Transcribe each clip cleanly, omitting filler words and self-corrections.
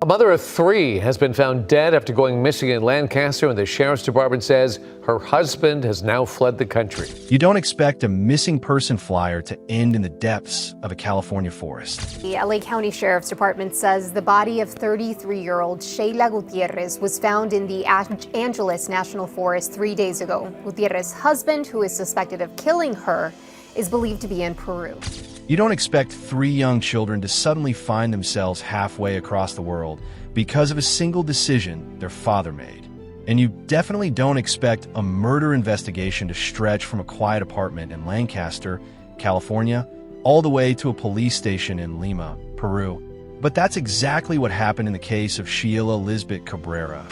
mother of three has been found dead after going missing in Lancaster, and the sheriff's department says her husband has now fled the country. You don't expect a missing person flyer to end in the depths of a California forest. The LA County Sheriff's Department says the body of 33-year-old Sheylla Gutierrez was found in the Angeles National Forest 3 days ago. Gutierrez's husband, who is suspected of killing her, is believed to be in Peru. You don't expect three young children to suddenly find themselves halfway across the world because of a single decision their father made. And you definitely don't expect a murder investigation to stretch from a quiet apartment in Lancaster, California, all the way to a police station in Lima, Peru. But that's exactly what happened in the case of Sheylla Lisbet Cabrera.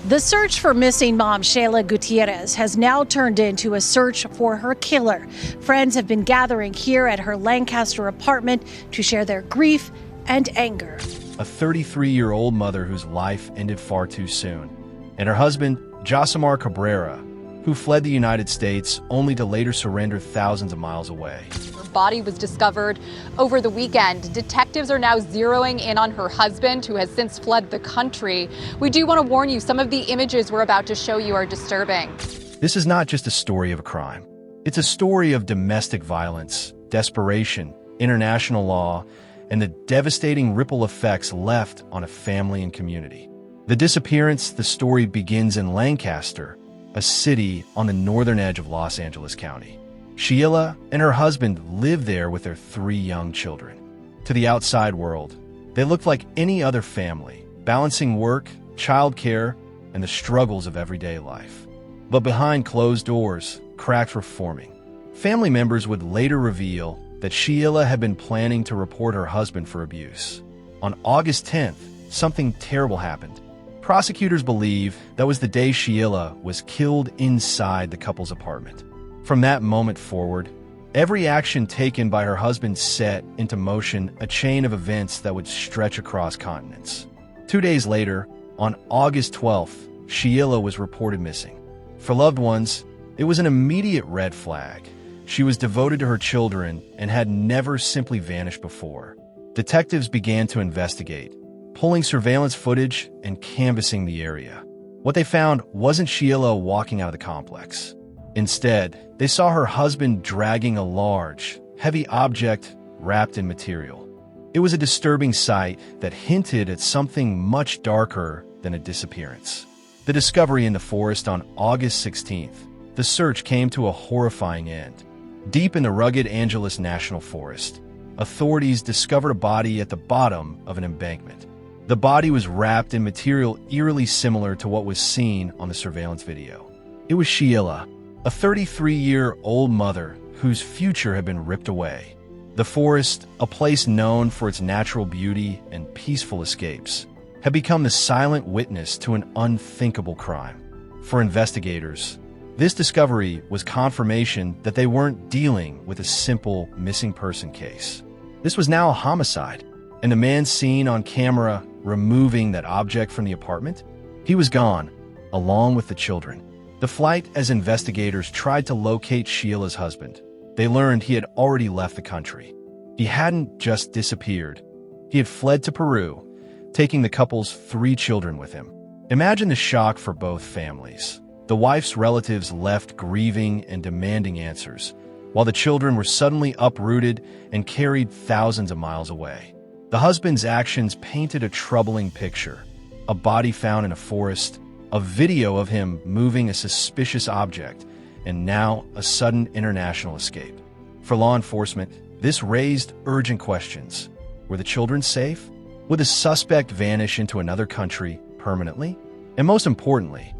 The search for missing mom Sheylla Gutierrez has now turned into a search for her killer. Friends have been gathering here at her Lancaster apartment to share their grief and anger. A 33-year-old mother whose life ended far too soon, and her husband, Jossimar Cabrera, who fled the United States only to later surrender thousands of miles away. Her body was discovered over the weekend. Detectives are now zeroing in on her husband, who has since fled the country. We do want to warn you, some of the images we're about to show you are disturbing. This is not just a story of a crime. It's a story of domestic violence, desperation, international law, and the devastating ripple effects left on a family and community. The disappearance, the story begins in Lancaster, a city on the northern edge of Los Angeles County. Sheylla and her husband lived there with their three young children. To the outside world, they looked like any other family, balancing work, childcare, and the struggles of everyday life. But behind closed doors, cracks were forming. Family members would later reveal that Sheylla had been planning to report her husband for abuse. On August 10th, something terrible happened. Prosecutors believe that was the day Sheylla was killed inside the couple's apartment. From that moment forward, every action taken by her husband set into motion a chain of events that would stretch across continents. 2 days later, on August 12th, Sheylla was reported missing. For loved ones, it was an immediate red flag. She was devoted to her children and had never simply vanished before. Detectives began to investigate, pulling surveillance footage and canvassing the area. What they found wasn't Sheylla walking out of the complex. Instead, they saw her husband dragging a large, heavy object wrapped in material. It was a disturbing sight that hinted at something much darker than a disappearance. The discovery in the forest on August 16th, the search came to a horrifying end. Deep in the rugged Angeles National Forest, authorities discovered a body at the bottom of an embankment. The body was wrapped in material eerily similar to what was seen on the surveillance video. It was Sheylla, a 33-year-old mother whose future had been ripped away. The forest, a place known for its natural beauty and peaceful escapes, had become the silent witness to an unthinkable crime. For investigators, this discovery was confirmation that they weren't dealing with a simple missing person case. This was now a homicide, and the man seen on camera removing that object from the apartment, he was gone, along with the children. The flight as investigators tried to locate Sheyella's husband. They learned he had already left the country. He hadn't just disappeared. He had fled to Peru, taking the couple's 3 children with him. Imagine the shock for both families. The wife's relatives left grieving and demanding answers, while the children were suddenly uprooted and carried thousands of miles away. The husband's actions painted a troubling picture. A body found in a forest, a video of him moving a suspicious object, and now a sudden international escape. For law enforcement, this raised urgent questions. Were the children safe? Would the suspect vanish into another country permanently? And most importantly,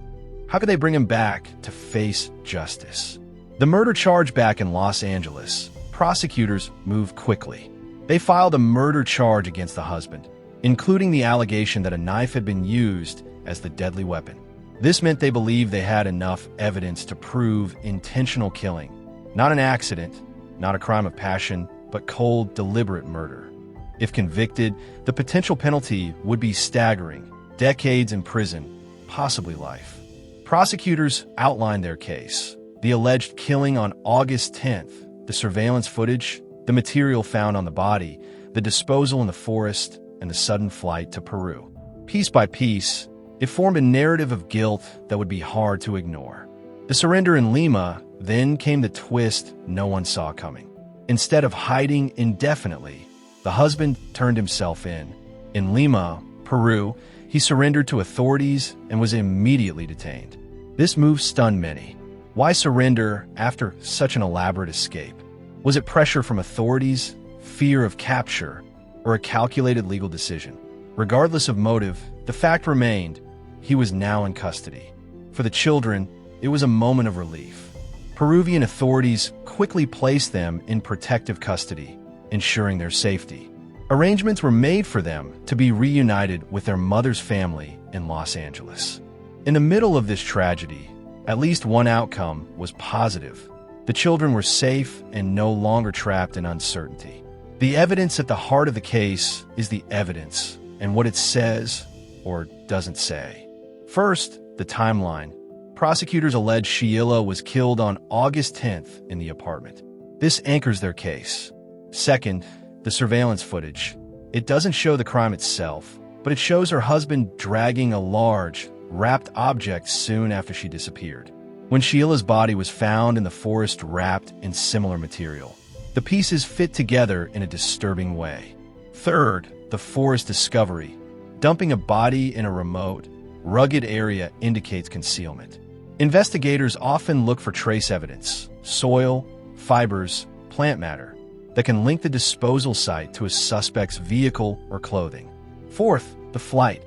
how could they bring him back to face justice? The murder charge back in Los Angeles, prosecutors moved quickly. They filed a murder charge against the husband, including the allegation that a knife had been used as the deadly weapon. This meant they believed they had enough evidence to prove intentional killing. Not an accident, not a crime of passion, but cold, deliberate murder. If convicted, the potential penalty would be staggering: decades in prison, possibly life. Prosecutors outlined their case: the alleged killing on August 10th, the surveillance footage, the material found on the body, the disposal in the forest, and the sudden flight to Peru. Piece by piece, it formed a narrative of guilt that would be hard to ignore. The surrender in Lima, then came the twist no one saw coming. Instead of hiding indefinitely, the husband turned himself in. In Lima, Peru, he surrendered to authorities and was immediately detained. This move stunned many. Why surrender after such an elaborate escape? Was it pressure from authorities, fear of capture, or a calculated legal decision? Regardless of motive, the fact remained, he was now in custody. For the children, it was a moment of relief. Peruvian authorities quickly placed them in protective custody, ensuring their safety. Arrangements were made for them to be reunited with their mother's family in Los Angeles. In the middle of this tragedy, at least one outcome was positive. The children were safe and no longer trapped in uncertainty. The evidence at the heart of the case is the evidence and what it says or doesn't say. First, the timeline. Prosecutors allege Sheylla was killed on August 10th in the apartment. This anchors their case. Second, the surveillance footage. It doesn't show the crime itself, but it shows her husband dragging a large, wrapped object soon after she disappeared. When Sheyella's body was found in the forest wrapped in similar material, the pieces fit together in a disturbing way. Third, the forest discovery. Dumping a body in a remote, rugged area indicates concealment. Investigators often look for trace evidence, soil, fibers, plant matter, that can link the disposal site to a suspect's vehicle or clothing. Fourth, the flight,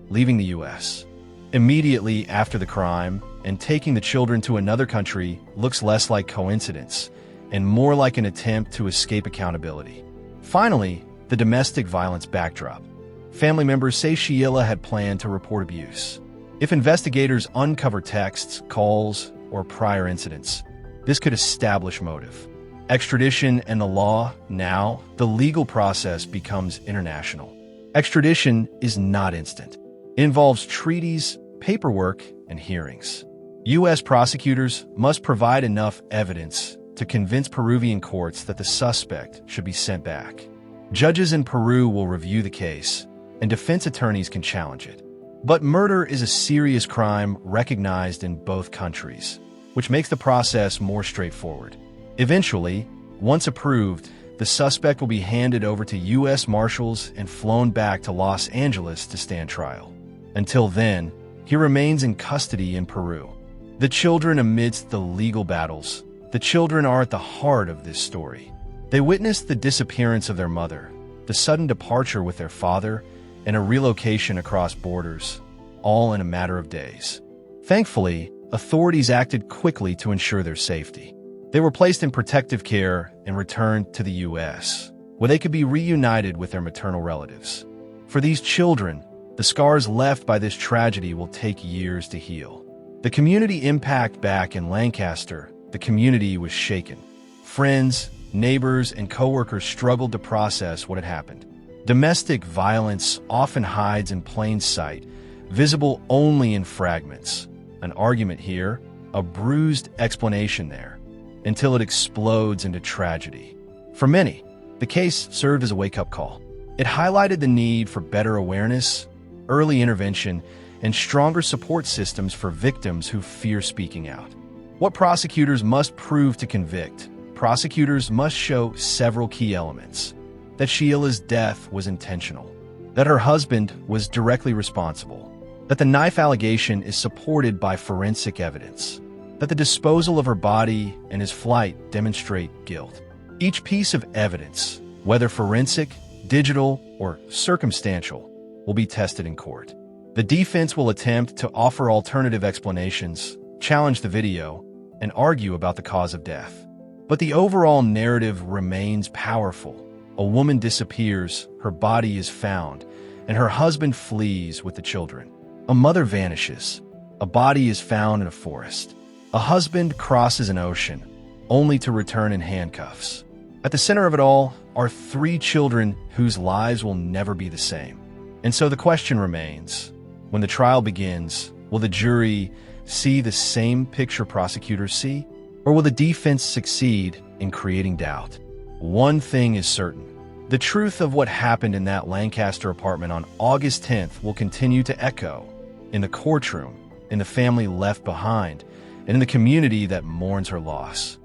leaving the U.S. immediately after the crime and taking the children to another country looks less like coincidence and more like an attempt to escape accountability. Finally, the domestic violence backdrop. Family members say Sheylla had planned to report abuse. If investigators uncover texts, calls, or prior incidents, this could establish motive. Extradition and the law, now, the legal process becomes international. Extradition is not instant. It involves treaties, paperwork, and hearings. U.S. prosecutors must provide enough evidence to convince Peruvian courts that the suspect should be sent back. Judges in Peru will review the case, and defense attorneys can challenge it. But murder is a serious crime recognized in both countries, which makes the process more straightforward. Eventually, once approved, the suspect will be handed over to U.S. Marshals and flown back to Los Angeles to stand trial. Until then, he remains in custody in Peru. The children amidst the legal battles. The children are at the heart of this story. They witnessed the disappearance of their mother, the sudden departure with their father, and a relocation across borders, all in a matter of days. Thankfully, authorities acted quickly to ensure their safety. They were placed in protective care and returned to the U.S., where they could be reunited with their maternal relatives. For these children, the scars left by this tragedy will take years to heal. The community impact back in Lancaster, the community was shaken. Friends, neighbors, and coworkers struggled to process what had happened. Domestic violence often hides in plain sight, visible only in fragments. An argument here, a bruised explanation there, until it explodes into tragedy. For many, the case served as a wake-up call. It highlighted the need for better awareness, early intervention, and stronger support systems for victims who fear speaking out. What prosecutors must prove to convict? Prosecutors must show several key elements. That Sheyella's death was intentional. That her husband was directly responsible. That the knife allegation is supported by forensic evidence. That the disposal of her body and his flight demonstrate guilt. Each piece of evidence, whether forensic, digital, or circumstantial, will be tested in court. The defense will attempt to offer alternative explanations, challenge the video, and argue about the cause of death. But the overall narrative remains powerful. A woman disappears, her body is found, and her husband flees with the children. A mother vanishes. A body is found in a forest. A husband crosses an ocean, only to return in handcuffs. At the center of it all are 3 children whose lives will never be the same. And so the question remains, when the trial begins, will the jury see the same picture prosecutors see? Or will the defense succeed in creating doubt? One thing is certain, The truth of what happened in that Lancaster apartment on August 10th will continue to echo in the courtroom, in the family left behind, and in the community that mourns her loss.